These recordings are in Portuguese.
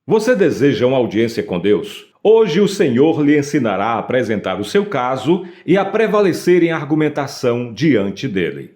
Você deseja uma audiência com Deus? Hoje o Senhor lhe ensinará a apresentar o seu caso e a prevalecer em argumentação diante dele.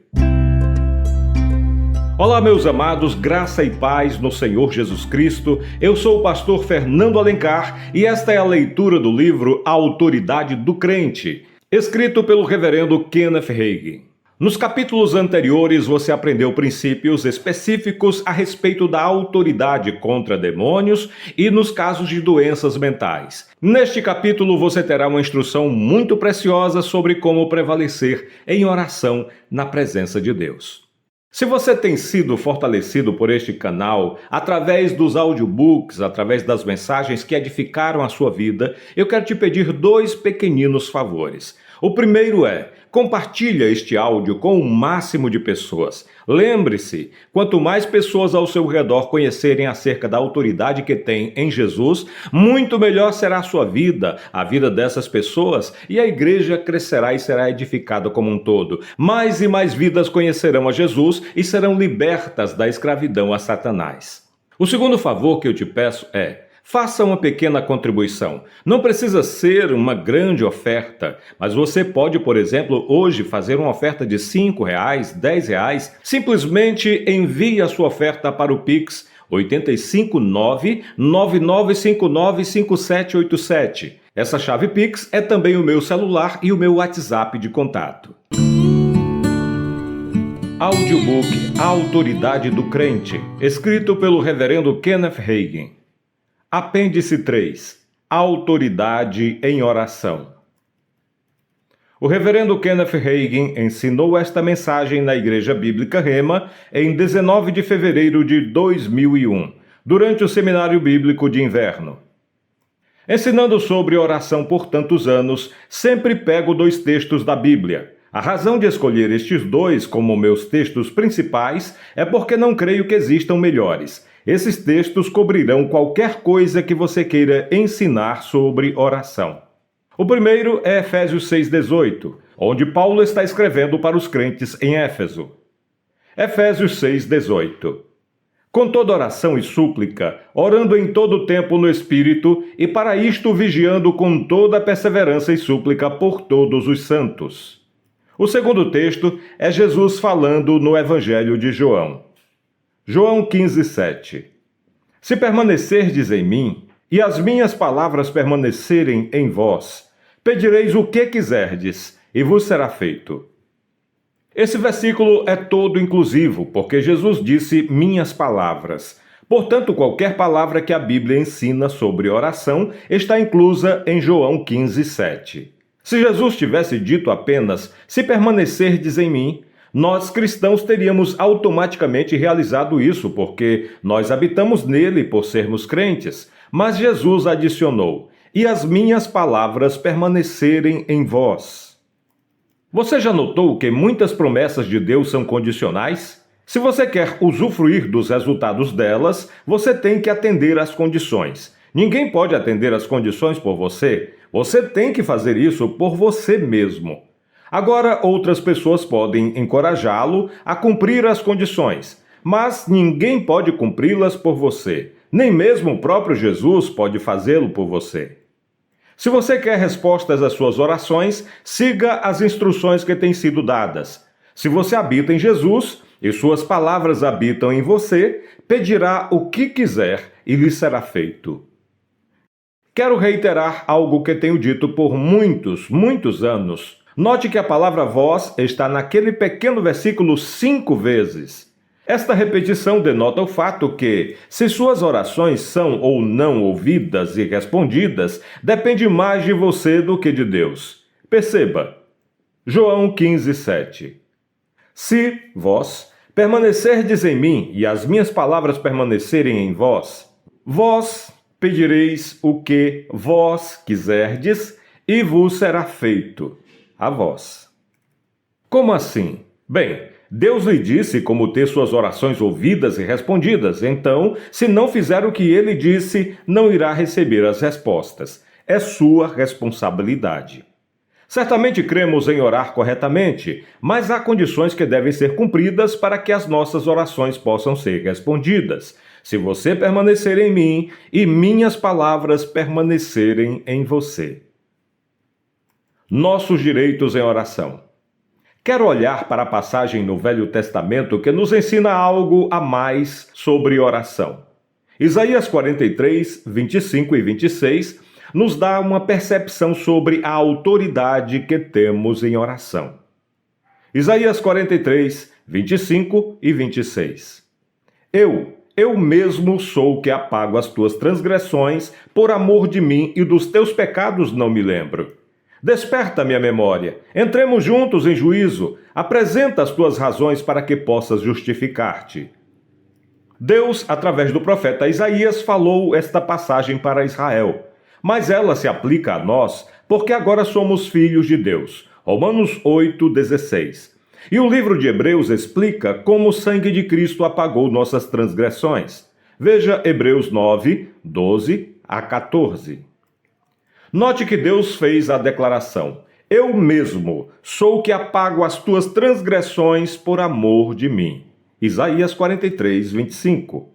Olá, meus amados, graça e paz no Senhor Jesus Cristo. Eu sou o pastor Fernando Alencar e esta é a leitura do livro A Autoridade do Crente, escrito pelo reverendo Kenneth Hagin. Nos capítulos anteriores, você aprendeu princípios específicos a respeito da autoridade contra demônios e nos casos de doenças mentais. Neste capítulo, você terá uma instrução muito preciosa sobre como prevalecer em oração na presença de Deus. Se você tem sido fortalecido por este canal, através dos audiobooks, através das mensagens que edificaram a sua vida, eu quero te pedir dois pequeninos favores. O primeiro é, compartilha este áudio com o máximo de pessoas. Lembre-se, quanto mais pessoas ao seu redor conhecerem acerca da autoridade que tem em Jesus, muito melhor será a sua vida, a vida dessas pessoas, e a igreja crescerá e será edificada como um todo. Mais e mais vidas conhecerão a Jesus e serão libertas da escravidão a Satanás. O segundo favor que eu te peço é: faça uma pequena contribuição. Não precisa ser uma grande oferta, mas você pode, por exemplo, hoje fazer uma oferta de R$5, R$10. Simplesmente envie a sua oferta para o Pix 859-9959-5787. Essa chave Pix é também o meu celular e o meu WhatsApp de contato. Audiobook A Autoridade do Crente, escrito pelo reverendo Kenneth Hagin. Apêndice 3. Autoridade em oração. O reverendo Kenneth Hagin ensinou esta mensagem na Igreja Bíblica Rema em 19 de fevereiro de 2001, durante o Seminário Bíblico de Inverno. Ensinando sobre oração por tantos anos, sempre pego dois textos da Bíblia. A razão de escolher estes dois como meus textos principais é porque não creio que existam melhores. Esses textos cobrirão qualquer coisa que você queira ensinar sobre oração. O primeiro é Efésios 6,18, onde Paulo está escrevendo para os crentes em Éfeso. Efésios 6,18. Com toda oração e súplica, orando em todo o tempo no Espírito, e para isto vigiando com toda perseverança e súplica por todos os santos. O segundo texto é Jesus falando no Evangelho de João. João 15,7. Se permanecerdes em mim, e as minhas palavras permanecerem em vós, pedireis o que quiserdes, e vos será feito. Esse versículo é todo inclusivo, porque Jesus disse minhas palavras. Portanto, qualquer palavra que a Bíblia ensina sobre oração está inclusa em João 15,7. Se Jesus tivesse dito apenas, se permanecerdes em mim, nós cristãos teríamos automaticamente realizado isso, porque nós habitamos nele por sermos crentes. Mas Jesus adicionou, e as minhas palavras permanecerem em vós. Você já notou que muitas promessas de Deus são condicionais? Se você quer usufruir dos resultados delas, você tem que atender às condições. Ninguém pode atender às condições por você. Você tem que fazer isso por você mesmo. Agora, outras pessoas podem encorajá-lo a cumprir as condições, mas ninguém pode cumpri-las por você. Nem mesmo o próprio Jesus pode fazê-lo por você. Se você quer respostas às suas orações, siga as instruções que têm sido dadas. Se você habita em Jesus e suas palavras habitam em você, pedirá o que quiser e lhe será feito. Quero reiterar algo que tenho dito por muitos anos. Note que a palavra vós está naquele pequeno versículo 5 vezes. Esta repetição denota o fato que, se suas orações são ou não ouvidas e respondidas, depende mais de você do que de Deus. Perceba, João 15,7. Se vós permanecerdes em mim e as minhas palavras permanecerem em vós, vós pedireis o que vós quiserdes e vos será feito. A vós. Como assim? Bem, Deus lhe disse como ter suas orações ouvidas e respondidas, então, se não fizer o que ele disse, não irá receber as respostas. É sua responsabilidade. Certamente cremos em orar corretamente, mas há condições que devem ser cumpridas para que as nossas orações possam ser respondidas. se você permanecer em mim e minhas palavras permanecerem em você. Nossos direitos em oração. Quero olhar para a passagem no Velho Testamento que nos ensina algo a mais sobre oração. Isaías 43, 25 e 26 nos dá uma percepção sobre a autoridade que temos em oração. Isaías 43, 25 e 26. Eu mesmo sou o que apago as tuas transgressões, por amor de mim, e dos teus pecados não me lembro. Desperta minha memória, entremos juntos em juízo, apresenta as tuas razões para que possas justificar-te. Deus, através do profeta Isaías, falou esta passagem para Israel, mas ela se aplica a nós porque agora somos filhos de Deus. Romanos 8:16. E o livro de Hebreus explica como o sangue de Cristo apagou nossas transgressões. Veja Hebreus 9:12 a 14. Note que Deus fez a declaração: eu mesmo sou o que apago as tuas transgressões por amor de mim. Isaías 43, 25.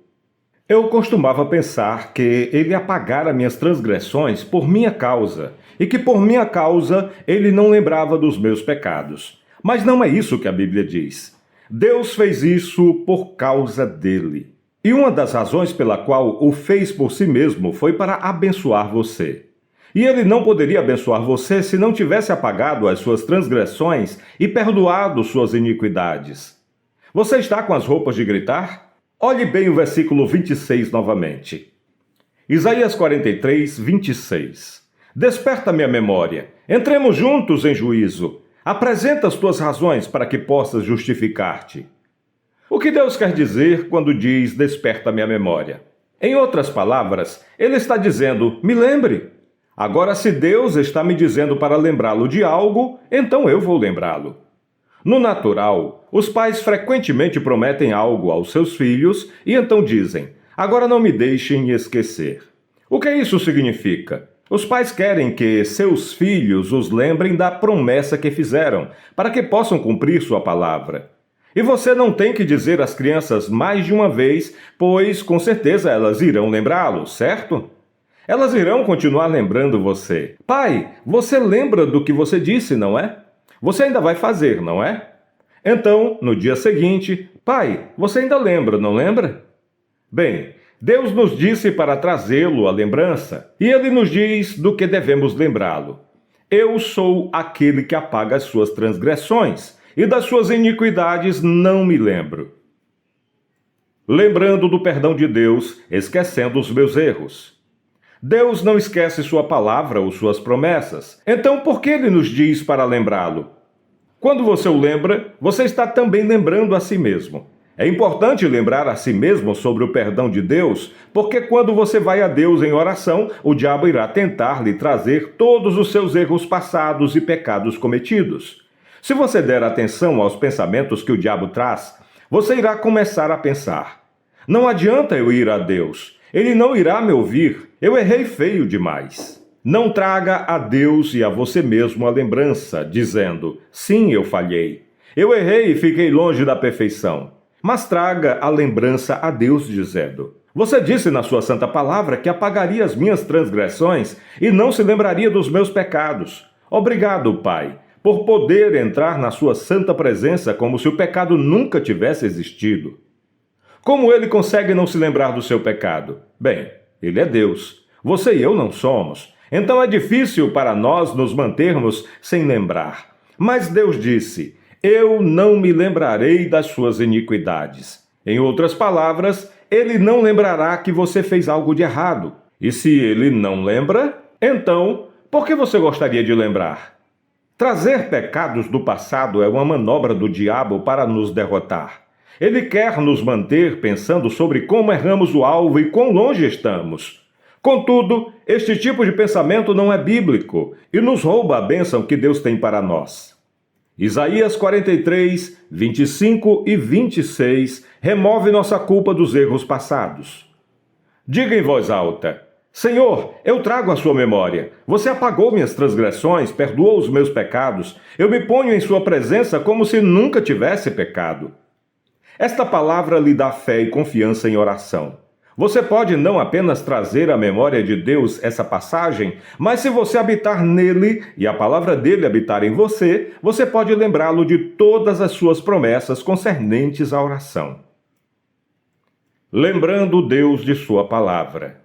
Eu costumava pensar que ele apagara minhas transgressões por minha causa, e que por minha causa ele não lembrava dos meus pecados. Mas não é isso que a Bíblia diz. Deus fez isso por causa dele. E uma das razões pela qual o fez por si mesmo foi para abençoar você. E ele não poderia abençoar você se não tivesse apagado as suas transgressões e perdoado suas iniquidades. Você está com as roupas de gritar? Olhe bem o versículo 26 novamente. Isaías 43, 26. Desperta minha memória. Entremos juntos em juízo. Apresenta as tuas razões para que possas justificar-te. O que Deus quer dizer quando diz desperta minha memória? Em outras palavras, ele está dizendo, me lembre. Agora, se Deus está me dizendo para lembrá-lo de algo, então eu vou lembrá-lo. No natural, os pais frequentemente prometem algo aos seus filhos e então dizem, agora não me deixem esquecer. O que isso significa? Os pais querem que seus filhos os lembrem da promessa que fizeram, para que possam cumprir sua palavra. E você não tem que dizer às crianças mais de uma vez, pois com certeza elas irão lembrá-lo, certo? Elas irão continuar lembrando você. Pai, você lembra do que você disse, não é? Você ainda vai fazer, não é? Então, no dia seguinte, pai, você ainda lembra, não lembra? Bem, Deus nos disse para trazê-lo à lembrança, e ele nos diz do que devemos lembrá-lo. Eu sou aquele que apaga as suas transgressões, e das suas iniquidades não me lembro. Lembrando do perdão de Deus, esquecendo os meus erros. Deus não esquece sua palavra ou suas promessas. Então, por que ele nos diz para lembrá-lo? Quando você o lembra, você está também lembrando a si mesmo. É importante lembrar a si mesmo sobre o perdão de Deus, porque quando você vai a Deus em oração, o diabo irá tentar lhe trazer todos os seus erros passados e pecados cometidos. Se você der atenção aos pensamentos que o diabo traz, você irá começar a pensar: não adianta eu ir a Deus, ele não irá me ouvir, eu errei feio demais. Não traga a Deus e a você mesmo a lembrança, dizendo: sim, eu falhei. Eu errei e fiquei longe da perfeição. Mas traga a lembrança a Deus, dizendo: você disse na sua santa palavra que apagaria as minhas transgressões e não se lembraria dos meus pecados. Obrigado, Pai, por poder entrar na sua santa presença como se o pecado nunca tivesse existido. Como ele consegue não se lembrar do seu pecado? Bem, ele é Deus. Você e eu não somos. Então é difícil para nós nos mantermos sem lembrar. Mas Deus disse: eu não me lembrarei das suas iniquidades. Em outras palavras, ele não lembrará que você fez algo de errado. E se ele não lembra, então, por que você gostaria de lembrar? Trazer pecados do passado é uma manobra do diabo para nos derrotar. Ele quer nos manter pensando sobre como erramos o alvo e quão longe estamos. Contudo, este tipo de pensamento não é bíblico e nos rouba a bênção que Deus tem para nós. Isaías 43, 25 e 26 remove nossa culpa dos erros passados. Diga em voz alta: Senhor, eu trago a sua memória. Você apagou minhas transgressões, perdoou os meus pecados. Eu me ponho em sua presença como se nunca tivesse pecado. Esta palavra lhe dá fé e confiança em oração. Você pode não apenas trazer à memória de Deus essa passagem, mas se você habitar nele e a palavra dele habitar em você, você pode lembrá-lo de todas as suas promessas concernentes à oração. Lembrando Deus de sua palavra.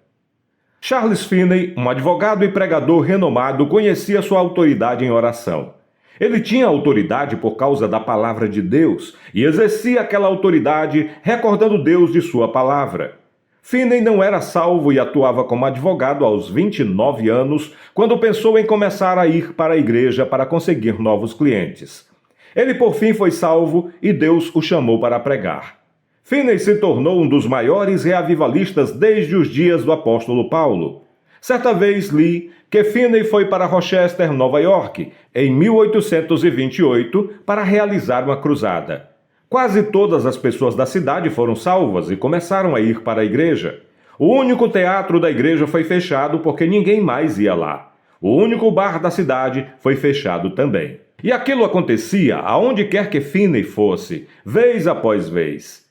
Charles Finney, um advogado e pregador renomado, conhecia sua autoridade em oração. Ele tinha autoridade por causa da palavra de Deus e exercia aquela autoridade recordando Deus de sua palavra. Finney não era salvo e atuava como advogado aos 29 anos, quando pensou em começar a ir para a igreja para conseguir novos clientes. Ele por fim foi salvo e Deus o chamou para pregar. Finney se tornou um dos maiores reavivalistas desde os dias do apóstolo Paulo. Certa vez li que Finney foi para Rochester, Nova York, em 1828, para realizar uma cruzada. Quase todas as pessoas da cidade foram salvas e começaram a ir para a igreja. O único teatro da igreja foi fechado porque ninguém mais ia lá. O único bar da cidade foi fechado também. E aquilo acontecia aonde quer que Finney fosse, vez após vez.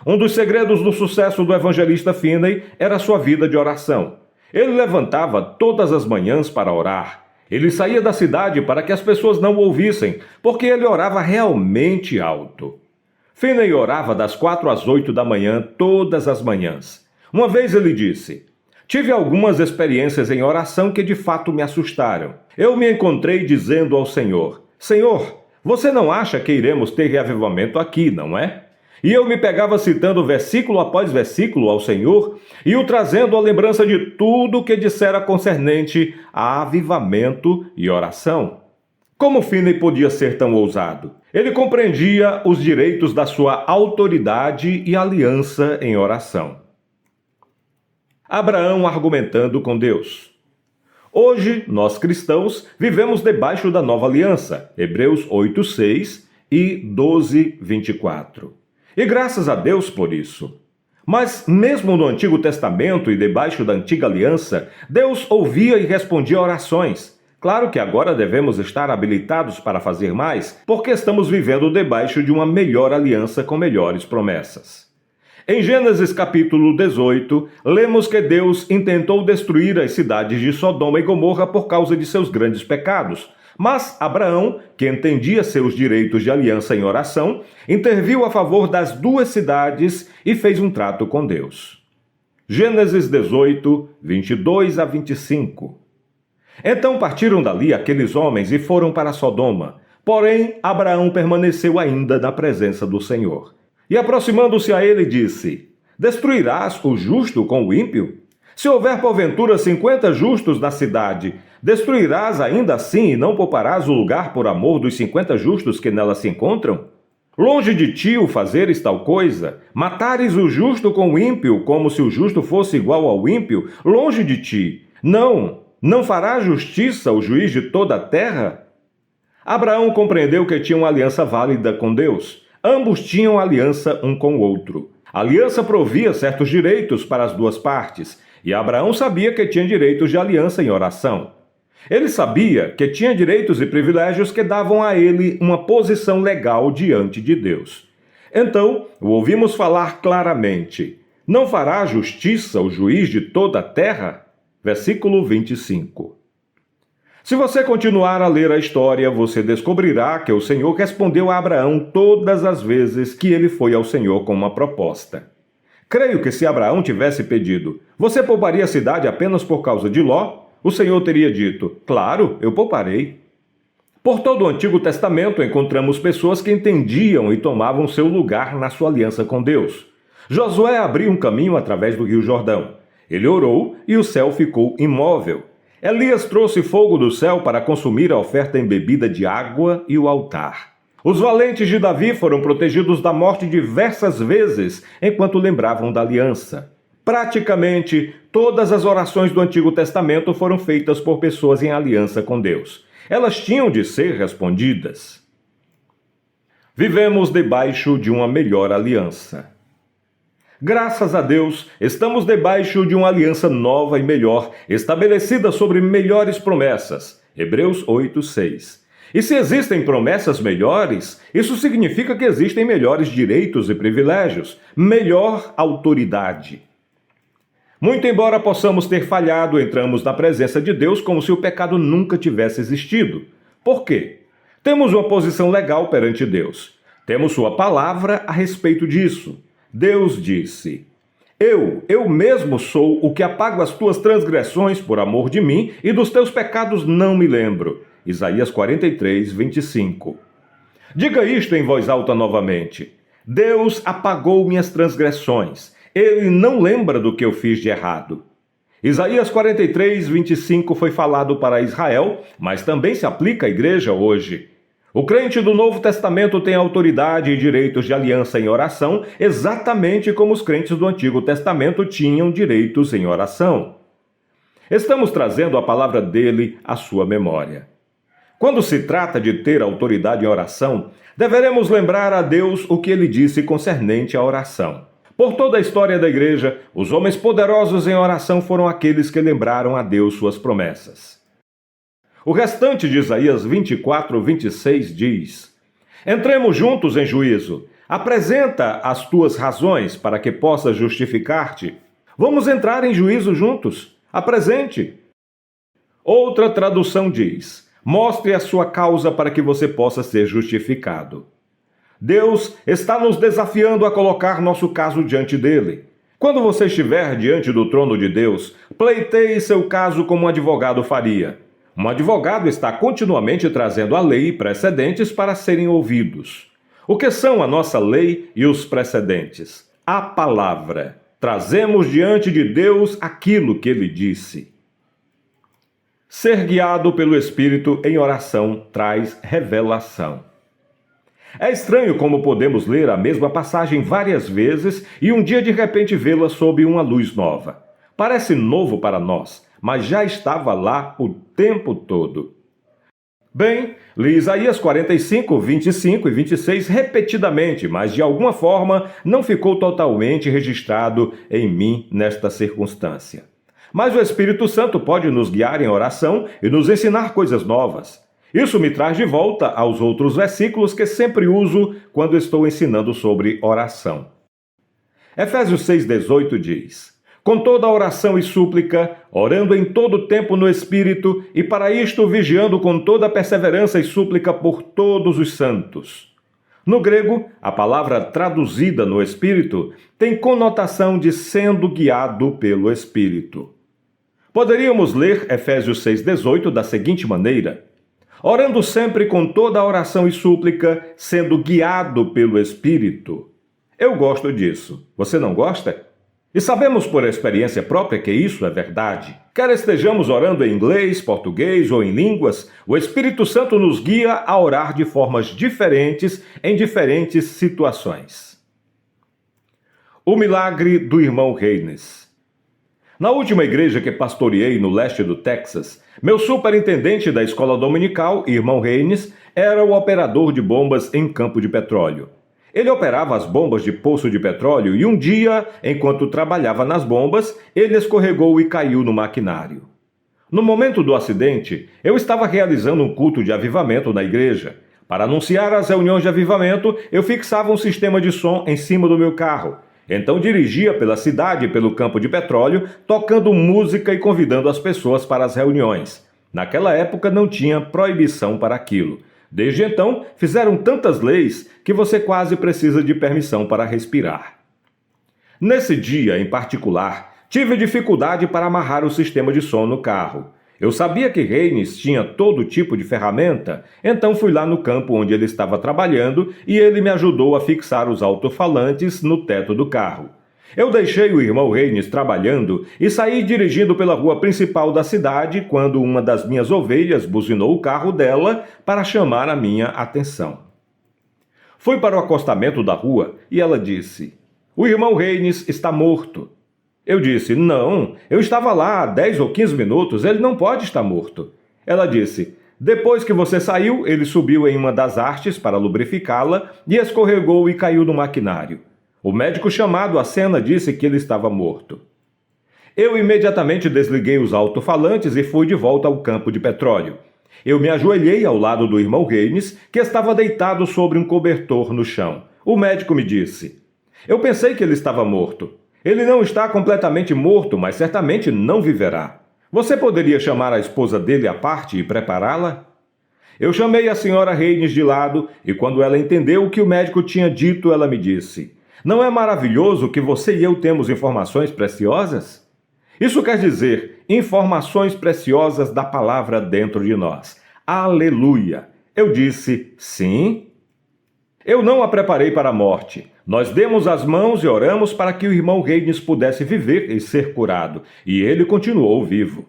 Um dos segredos do sucesso do evangelista Finney era sua vida de oração. Ele levantava todas as manhãs para orar. Ele saía da cidade para que as pessoas não o ouvissem, porque ele orava realmente alto. Finney orava das 4 às 8 da manhã, todas as manhãs. Uma vez ele disse: "Tive algumas experiências em oração que de fato me assustaram. Eu me encontrei dizendo ao Senhor: Senhor, você não acha que iremos ter reavivamento aqui, não é? E eu me pegava citando versículo após versículo ao Senhor e o trazendo à lembrança de tudo o que dissera concernente a avivamento e oração." Como Finney podia ser tão ousado? Ele compreendia os direitos da sua autoridade e aliança em oração. Abraão argumentando com Deus. Hoje, nós cristãos vivemos debaixo da nova aliança, Hebreus 8:6 e 12:24. E graças a Deus por isso. Mas mesmo no Antigo Testamento e debaixo da antiga aliança, Deus ouvia e respondia orações. Claro que agora devemos estar habilitados para fazer mais, porque estamos vivendo debaixo de uma melhor aliança com melhores promessas. Em Gênesis capítulo 18, lemos que Deus intentou destruir as cidades de Sodoma e Gomorra por causa de seus grandes pecados. Mas Abraão, que entendia seus direitos de aliança em oração, interviu a favor das duas cidades e fez um trato com Deus. Gênesis 18, 22 a 25. Então partiram dali aqueles homens e foram para Sodoma. Porém, Abraão permaneceu ainda na presença do Senhor. E aproximando-se a ele, disse: "Destruirás o justo com o ímpio? Se houver porventura 50 justos na cidade, destruirás ainda assim e não pouparás o lugar por amor dos 50 justos que nela se encontram? Longe de ti o fazeres tal coisa, matares o justo com o ímpio, como se o justo fosse igual ao ímpio, longe de ti. Não fará justiça o juiz de toda a terra?" Abraão compreendeu que tinha uma aliança válida com Deus. Ambos tinham aliança um com o outro. A aliança provia certos direitos para as duas partes, e Abraão sabia que tinha direitos de aliança em oração. Ele sabia que tinha direitos e privilégios que davam a ele uma posição legal diante de Deus. Então, o ouvimos falar claramente: "Não fará justiça o juiz de toda a terra?" Versículo 25. Se você continuar a ler a história, você descobrirá que o Senhor respondeu a Abraão todas as vezes que ele foi ao Senhor com uma proposta. Creio que se Abraão tivesse pedido: "Você pouparia a cidade apenas por causa de Ló?" o Senhor teria dito: "Claro, eu pouparei." Por todo o Antigo Testamento encontramos pessoas que entendiam e tomavam seu lugar na sua aliança com Deus. Josué abriu um caminho através do Rio Jordão. Ele orou e o céu ficou imóvel. Elias trouxe fogo do céu para consumir a oferta embebida de água e o altar. Os valentes de Davi foram protegidos da morte diversas vezes enquanto lembravam da aliança. Praticamente todas as orações do Antigo Testamento foram feitas por pessoas em aliança com Deus. Elas tinham de ser respondidas. Vivemos debaixo de uma melhor aliança. Graças a Deus, estamos debaixo de uma aliança nova e melhor, estabelecida sobre melhores promessas. Hebreus 8:6. E se existem promessas melhores, isso significa que existem melhores direitos e privilégios, melhor autoridade. Muito embora possamos ter falhado, entramos na presença de Deus como se o pecado nunca tivesse existido. Por quê? Temos uma posição legal perante Deus. Temos sua palavra a respeito disso. Deus disse: Eu mesmo sou o que apago as tuas transgressões por amor de mim, e dos teus pecados não me lembro. Isaías 43, 25. Diga isto em voz alta novamente. Deus apagou minhas transgressões. Ele não lembra do que eu fiz de errado. Isaías 43, 25 foi falado para Israel, mas também se aplica à igreja hoje. O crente do Novo Testamento tem autoridade e direitos de aliança em oração, exatamente como os crentes do Antigo Testamento tinham direitos em oração. Estamos trazendo a palavra dele à sua memória. Quando se trata de ter autoridade em oração, deveremos lembrar a Deus o que ele disse concernente à oração. Por toda a história da igreja, os homens poderosos em oração foram aqueles que lembraram a Deus suas promessas. O restante de Isaías 24, 26 diz: Entremos juntos em juízo. Apresenta as tuas razões para que possas justificar-te. Vamos entrar em juízo juntos. Apresente. Outra tradução diz: Mostre a sua causa para que você possa ser justificado. Deus está nos desafiando a colocar nosso caso diante dele. Quando você estiver diante do trono de Deus, pleiteie seu caso como um advogado faria. Um advogado está continuamente trazendo a lei e precedentes para serem ouvidos. O que são a nossa lei e os precedentes? A palavra. Trazemos diante de Deus aquilo que ele disse. Ser guiado pelo Espírito em oração traz revelação. É estranho como podemos ler a mesma passagem várias vezes e um dia de repente vê-la sob uma luz nova. Parece novo para nós, mas já estava lá o tempo todo. Bem, li Isaías 45, 25 e 26 repetidamente, mas de alguma forma não ficou totalmente registrado em mim nesta circunstância. Mas o Espírito Santo pode nos guiar em oração e nos ensinar coisas novas. Isso me traz de volta aos outros versículos que sempre uso quando estou ensinando sobre oração. Efésios 6,18 diz: Com toda oração e súplica, orando em todo tempo no Espírito, e para isto vigiando com toda perseverança e súplica por todos os santos. No grego, a palavra traduzida no Espírito tem conotação de sendo guiado pelo Espírito. Poderíamos ler Efésios 6,18 da seguinte maneira: orando sempre com toda a oração e súplica, sendo guiado pelo Espírito. Eu gosto disso. Você não gosta? E sabemos por experiência própria que isso é verdade. Quer estejamos orando em inglês, português ou em línguas, o Espírito Santo nos guia a orar de formas diferentes em diferentes situações. O milagre do irmão Reines. Na última igreja que pastoreei no leste do Texas, meu superintendente da escola dominical, irmão Reines, era o operador de bombas em campo de petróleo. Ele operava as bombas de poço de petróleo e um dia, enquanto trabalhava nas bombas, ele escorregou e caiu no maquinário. No momento do acidente, eu estava realizando um culto de avivamento na igreja. Para anunciar as reuniões de avivamento, eu fixava um sistema de som em cima do meu carro. Então dirigia pela cidade e pelo campo de petróleo, tocando música e convidando as pessoas para as reuniões. Naquela época não tinha proibição para aquilo. Desde então, fizeram tantas leis que você quase precisa de permissão para respirar. Nesse dia, em particular, tive dificuldade para amarrar o sistema de som no carro. Eu sabia que Reines tinha todo tipo de ferramenta, então fui lá no campo onde ele estava trabalhando e ele me ajudou a fixar os alto-falantes no teto do carro. Eu deixei o irmão Reines trabalhando e saí dirigindo pela rua principal da cidade quando uma das minhas ovelhas buzinou o carro dela para chamar a minha atenção. Fui para o acostamento da rua e ela disse: "O irmão Reines está morto." Eu disse: "Não, eu estava lá há 10 ou 15 minutos, ele não pode estar morto." Ela disse: "Depois que você saiu, ele subiu em uma das hastes para lubrificá-la e escorregou e caiu no maquinário. O médico chamado à cena disse que ele estava morto." Eu imediatamente desliguei os alto-falantes e fui de volta ao campo de petróleo. Eu me ajoelhei ao lado do irmão Reines, que estava deitado sobre um cobertor no chão. O médico me disse: "Eu pensei que ele estava morto." Ele não está completamente morto, mas certamente não viverá. Você poderia chamar a esposa dele à parte e prepará-la? Eu chamei a senhora Reines de lado e quando ela entendeu o que o médico tinha dito, ela me disse: "Não é maravilhoso que você e eu temos informações preciosas?" Isso quer dizer, informações preciosas da palavra dentro de nós. Aleluia! Eu disse: "Sim." Eu não a preparei para a morte. Nós demos as mãos e oramos para que o irmão Reines pudesse viver e ser curado, e ele continuou vivo.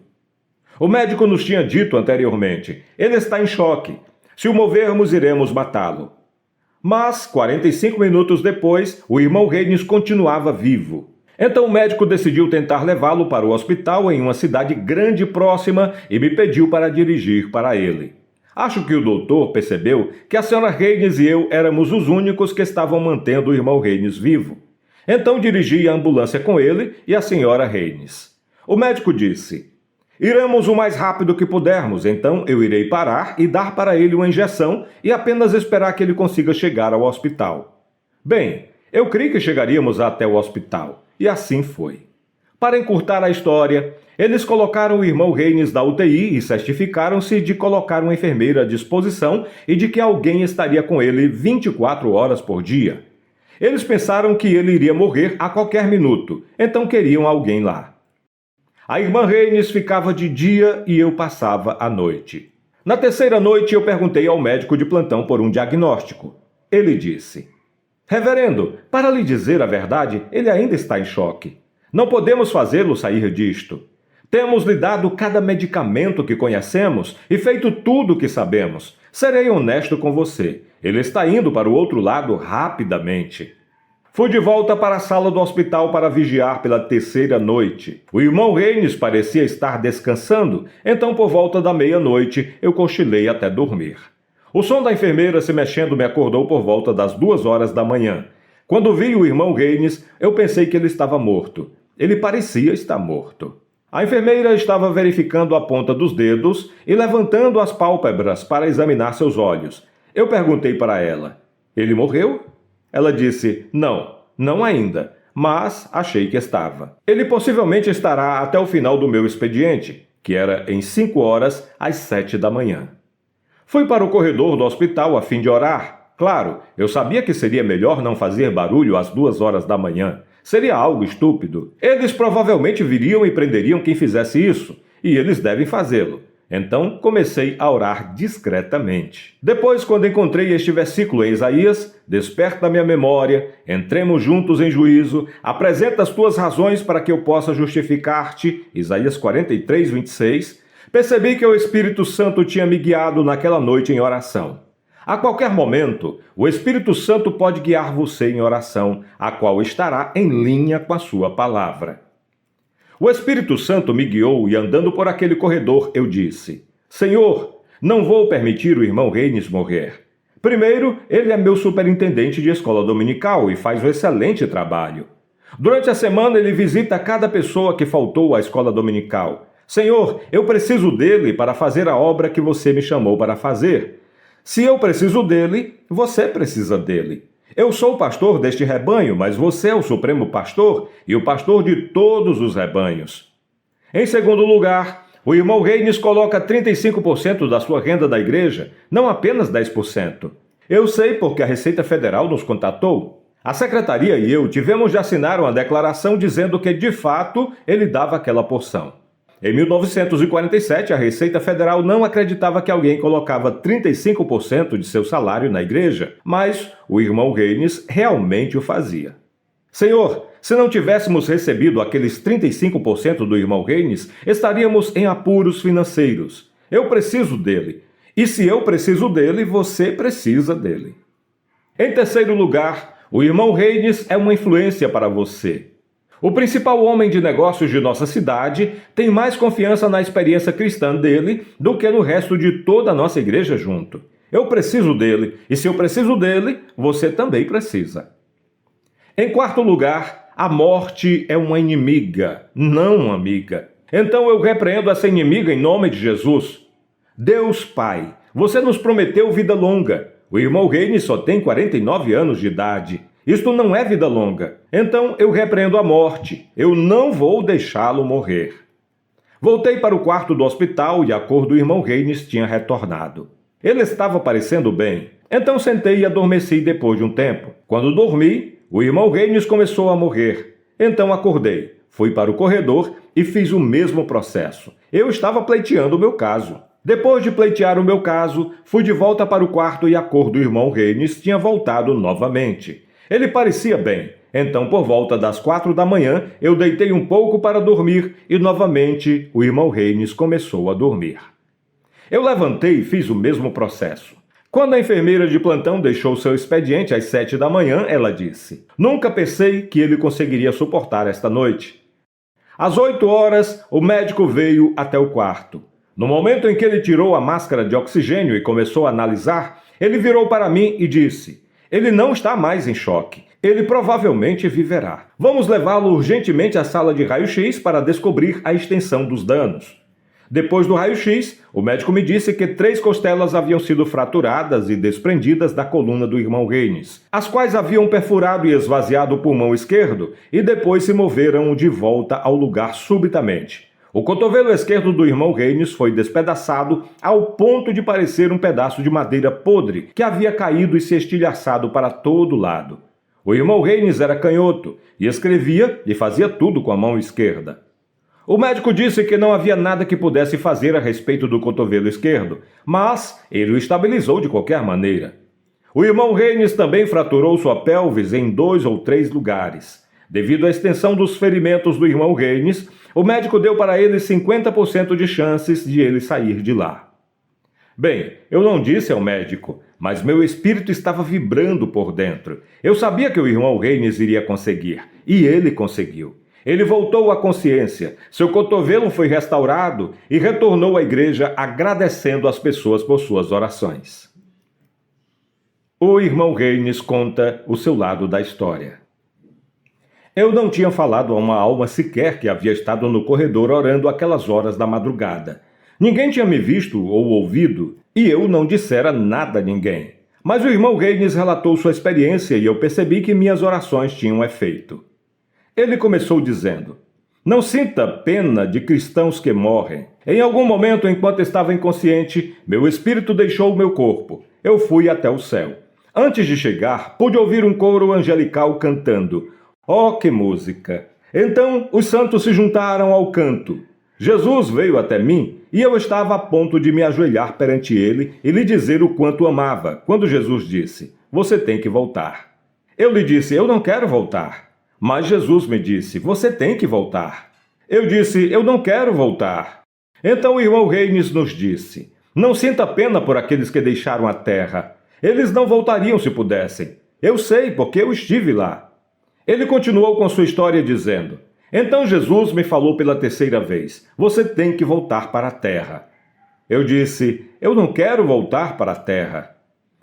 O médico nos tinha dito anteriormente: ele está em choque. Se o movermos, iremos matá-lo. Mas, 45 minutos depois, o irmão Reines continuava vivo. Então o médico decidiu tentar levá-lo para o hospital em uma cidade grande próxima e me pediu para dirigir para ele. Acho que o doutor percebeu que a senhora Reines e eu éramos os únicos que estavam mantendo o irmão Reines vivo. Então dirigi a ambulância com ele e a senhora Reines. O médico disse: "Iremos o mais rápido que pudermos, então eu irei parar e dar para ele uma injeção e apenas esperar que ele consiga chegar ao hospital." Bem, eu creio que chegaríamos até o hospital, e assim foi. Para encurtar a história, eles colocaram o irmão Reines da UTI e certificaram-se de colocar uma enfermeira à disposição e de que alguém estaria com ele 24 horas por dia. Eles pensaram que ele iria morrer a qualquer minuto, então queriam alguém lá. A irmã Reines ficava de dia e eu passava a noite. Na terceira noite eu perguntei ao médico de plantão por um diagnóstico. Ele disse: "Reverendo, para lhe dizer a verdade, ele ainda está em choque. Não podemos fazê-lo sair disto. Temos lhe dado cada medicamento que conhecemos e feito tudo o que sabemos. Serei honesto com você. Ele está indo para o outro lado rapidamente." Fui de volta para a sala do hospital para vigiar pela terceira noite. O irmão Reines parecia estar descansando, então por volta da meia-noite eu cochilei até dormir. O som da enfermeira se mexendo me acordou por volta das 2 horas da manhã. Quando vi o irmão Reines, eu pensei que ele estava morto. Ele parecia estar morto. A enfermeira estava verificando a ponta dos dedos e levantando as pálpebras para examinar seus olhos. Eu perguntei para ela: "Ele morreu?" Ela disse: "Não, não ainda, mas achei que estava. Ele possivelmente estará até o final do meu expediente, que era em 5 horas às 7 da manhã. Fui para o corredor do hospital a fim de orar. Claro, eu sabia que seria melhor não fazer barulho às 2 horas da manhã. Seria algo estúpido. Eles provavelmente viriam e prenderiam quem fizesse isso, e eles devem fazê-lo. Então comecei a orar discretamente. Depois, quando encontrei este versículo em Isaías: "Desperta minha memória, entremos juntos em juízo, apresenta as tuas razões para que eu possa justificar-te", Isaías 43, 26, percebi que o Espírito Santo tinha me guiado naquela noite em oração. A qualquer momento, o Espírito Santo pode guiar você em oração, a qual estará em linha com a sua palavra. O Espírito Santo me guiou e andando por aquele corredor eu disse: "Senhor, não vou permitir o irmão Reines morrer. Primeiro, ele é meu superintendente de escola dominical e faz um excelente trabalho. Durante a semana ele visita cada pessoa que faltou à escola dominical. Senhor, eu preciso dele para fazer a obra que você me chamou para fazer. Se eu preciso dele, você precisa dele. Eu sou o pastor deste rebanho, mas você é o supremo pastor e o pastor de todos os rebanhos." Em segundo lugar, o irmão Reines coloca 35% da sua renda da igreja, não apenas 10%. Eu sei porque a Receita Federal nos contatou. A secretaria e eu tivemos de assinar uma declaração dizendo que, de fato, ele dava aquela porção. Em 1947, a Receita Federal não acreditava que alguém colocava 35% de seu salário na igreja, mas o irmão Reines realmente o fazia. Senhor, se não tivéssemos recebido aqueles 35% do irmão Reines, estaríamos em apuros financeiros. Eu preciso dele. E se eu preciso dele, você precisa dele. Em terceiro lugar, o irmão Reines é uma influência para você. O principal homem de negócios de nossa cidade tem mais confiança na experiência cristã dele do que no resto de toda a nossa igreja junto. Eu preciso dele, e se eu preciso dele, você também precisa. Em quarto lugar, a morte é uma inimiga, não uma amiga. Então eu repreendo essa inimiga em nome de Jesus. Deus Pai, você nos prometeu vida longa. O irmão Reines só tem 49 anos de idade. Isto não é vida longa. Então eu repreendo a morte. Eu não vou deixá-lo morrer. Voltei para o quarto do hospital e a cor do irmão Reines tinha retornado. Ele estava parecendo bem. Então sentei e adormeci depois de um tempo. Quando dormi, o irmão Reines começou a morrer. Então acordei, fui para o corredor e fiz o mesmo processo. Eu estava pleiteando o meu caso. Depois de pleitear o meu caso, fui de volta para o quarto e a cor do irmão Reines tinha voltado novamente. Ele parecia bem. Então, por volta das 4 da manhã, eu deitei um pouco para dormir e novamente o irmão Reines começou a dormir. Eu levantei e fiz o mesmo processo. Quando a enfermeira de plantão deixou seu expediente às 7 da manhã, ela disse: "Nunca pensei que ele conseguiria suportar esta noite." Às 8 horas, o médico veio até o quarto. No momento em que ele tirou a máscara de oxigênio e começou a analisar, ele virou para mim e disse: "Ele não está mais em choque. Ele provavelmente viverá. Vamos levá-lo urgentemente à sala de raio-x para descobrir a extensão dos danos." Depois do raio-x, o médico me disse que 3 costelas haviam sido fraturadas e desprendidas da coluna do irmão Reines, as quais haviam perfurado e esvaziado o pulmão esquerdo e depois se moveram de volta ao lugar subitamente. O cotovelo esquerdo do irmão Reines foi despedaçado ao ponto de parecer um pedaço de madeira podre que havia caído e se estilhaçado para todo lado. O irmão Reines era canhoto e escrevia e fazia tudo com a mão esquerda. O médico disse que não havia nada que pudesse fazer a respeito do cotovelo esquerdo, mas ele o estabilizou de qualquer maneira. O irmão Reines também fraturou sua pelvis em 2 ou 3 lugares. Devido à extensão dos ferimentos do irmão Reines, o médico deu para ele 50% de chances de ele sair de lá. Bem, eu não disse ao médico, mas meu espírito estava vibrando por dentro. Eu sabia que o irmão Reines iria conseguir, e ele conseguiu. Ele voltou à consciência, seu cotovelo foi restaurado e retornou à igreja agradecendo às pessoas por suas orações. O irmão Reines conta o seu lado da história. Eu não tinha falado a uma alma sequer que havia estado no corredor orando aquelas horas da madrugada. Ninguém tinha me visto ou ouvido, e eu não dissera nada a ninguém. Mas o irmão Reines relatou sua experiência e eu percebi que minhas orações tinham efeito. Ele começou dizendo: "Não sinta pena de cristãos que morrem. Em algum momento, enquanto estava inconsciente, meu espírito deixou o meu corpo. Eu fui até o céu. Antes de chegar, pude ouvir um coro angelical cantando. Oh, que música! Então, os santos se juntaram ao canto. Jesus veio até mim e eu estava a ponto de me ajoelhar perante ele e lhe dizer o quanto amava, quando Jesus disse: 'Você tem que voltar.' Eu lhe disse: 'Eu não quero voltar.' Mas Jesus me disse: 'Você tem que voltar.' Eu disse: 'Eu não quero voltar.' Então o irmão Reines nos disse: 'Não sinta pena por aqueles que deixaram a terra. Eles não voltariam se pudessem. Eu sei, porque eu estive lá.' Ele continuou com sua história dizendo: 'Então Jesus me falou pela 3ª vez: você tem que voltar para a terra.' Eu disse: 'Eu não quero voltar para a terra.'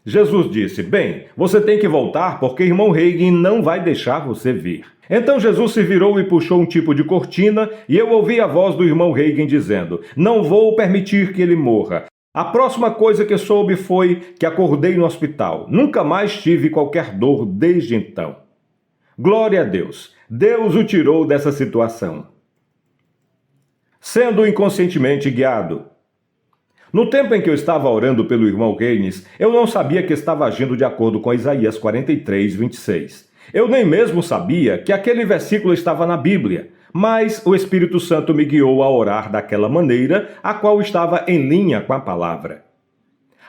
Jesus disse: 'Bem, você tem que voltar porque irmão Reagan não vai deixar você vir.' Então Jesus se virou e puxou um tipo de cortina e eu ouvi a voz do irmão Reagan dizendo: 'Não vou permitir que ele morra.' A próxima coisa que soube foi que acordei no hospital. Nunca mais tive qualquer dor desde então. Glória a Deus! Deus o tirou dessa situação. Sendo inconscientemente guiado. No tempo em que eu estava orando pelo irmão Reines, eu não sabia que estava agindo de acordo com Isaías 43, 26. Eu nem mesmo sabia que aquele versículo estava na Bíblia, mas o Espírito Santo me guiou a orar daquela maneira, a qual estava em linha com a palavra.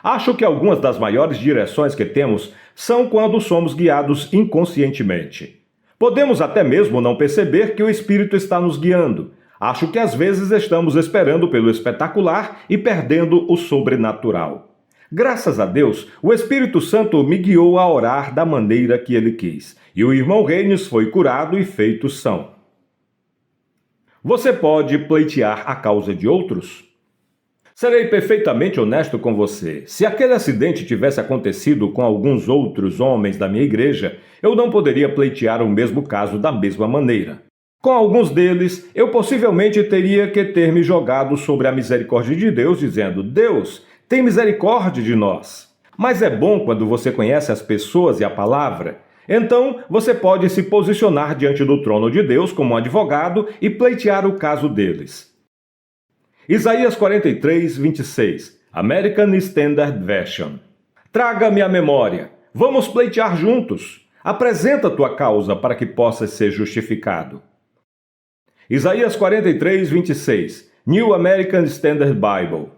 Acho que algumas das maiores direções que temos são quando somos guiados inconscientemente. Podemos até mesmo não perceber que o Espírito está nos guiando. Acho que às vezes estamos esperando pelo espetacular e perdendo o sobrenatural. Graças a Deus, o Espírito Santo me guiou a orar da maneira que ele quis, e o irmão Reines foi curado e feito são. Você pode pleitear a causa de outros? Serei perfeitamente honesto com você. Se aquele acidente tivesse acontecido com alguns outros homens da minha igreja, eu não poderia pleitear o mesmo caso da mesma maneira. Com alguns deles, eu possivelmente teria que ter me jogado sobre a misericórdia de Deus, dizendo: Deus, tem misericórdia de nós. Mas é bom quando você conhece as pessoas e a palavra. Então, você pode se posicionar diante do trono de Deus como um advogado e pleitear o caso deles. Isaías 43, 26, American Standard Version. Traga-me a memória. Vamos pleitear juntos. Apresenta tua causa para que possas ser justificado. Isaías 43, 26, New American Standard Bible.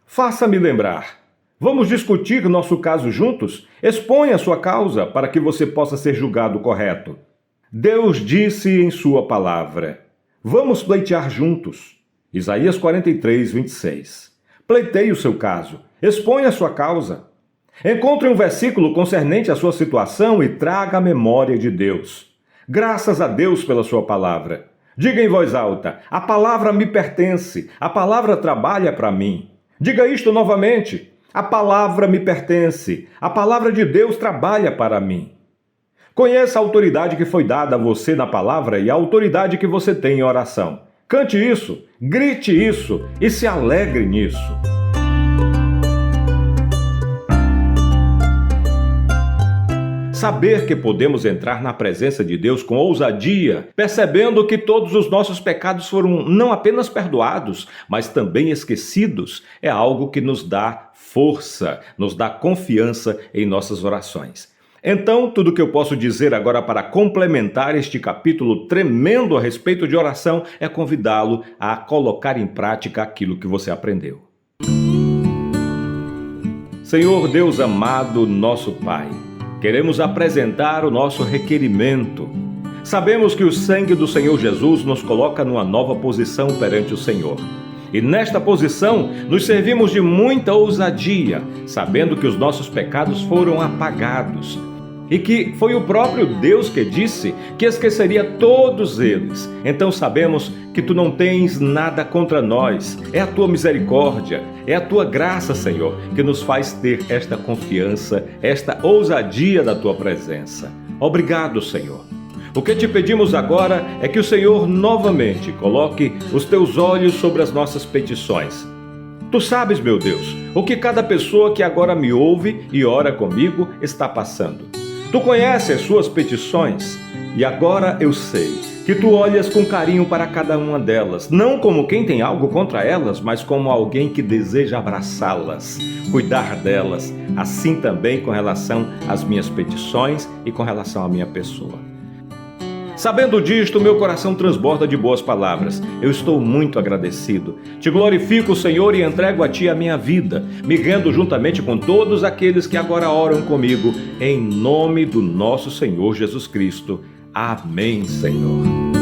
Faça-me lembrar. Vamos discutir nosso caso juntos? Exponha sua causa para que você possa ser julgado correto. Deus disse em sua palavra. Vamos pleitear juntos. Isaías 43, 26. Pleiteie o seu caso. Exponha sua causa. Encontre um versículo concernente à sua situação e traga a memória de Deus. Graças a Deus pela sua palavra. Diga em voz alta, a palavra me pertence, a palavra trabalha para mim. Diga isto novamente, a palavra me pertence, a palavra de Deus trabalha para mim. Conheça a autoridade que foi dada a você na palavra e a autoridade que você tem em oração. Cante isso, grite isso e se alegre nisso. Saber que podemos entrar na presença de Deus com ousadia, percebendo que todos os nossos pecados foram não apenas perdoados, mas também esquecidos, é algo que nos dá força, nos dá confiança em nossas orações. Então, tudo que eu posso dizer agora para complementar este capítulo tremendo a respeito de oração é convidá-lo a colocar em prática aquilo que você aprendeu. Senhor Deus amado, nosso Pai, queremos apresentar o nosso requerimento. Sabemos que o sangue do Senhor Jesus nos coloca numa nova posição perante o Senhor. E nesta posição, nos servimos de muita ousadia, sabendo que os nossos pecados foram apagados. E que foi o próprio Deus que disse que esqueceria todos eles. Então sabemos que Tu não tens nada contra nós. É a Tua misericórdia, é a Tua graça, Senhor, que nos faz ter esta confiança, esta ousadia da Tua presença. Obrigado, Senhor. O que te pedimos agora é que o Senhor novamente coloque os Teus olhos sobre as nossas petições. Tu sabes, meu Deus, o que cada pessoa que agora me ouve e ora comigo está passando. Tu conheces as suas petições e agora eu sei que Tu olhas com carinho para cada uma delas, não como quem tem algo contra elas, mas como alguém que deseja abraçá-las, cuidar delas, assim também com relação às minhas petições e com relação à minha pessoa. Sabendo disto, meu coração transborda de boas palavras. Eu estou muito agradecido. Te glorifico, Senhor, e entrego a Ti a minha vida, me rendo juntamente com todos aqueles que agora oram comigo, em nome do nosso Senhor Jesus Cristo. Amém, Senhor.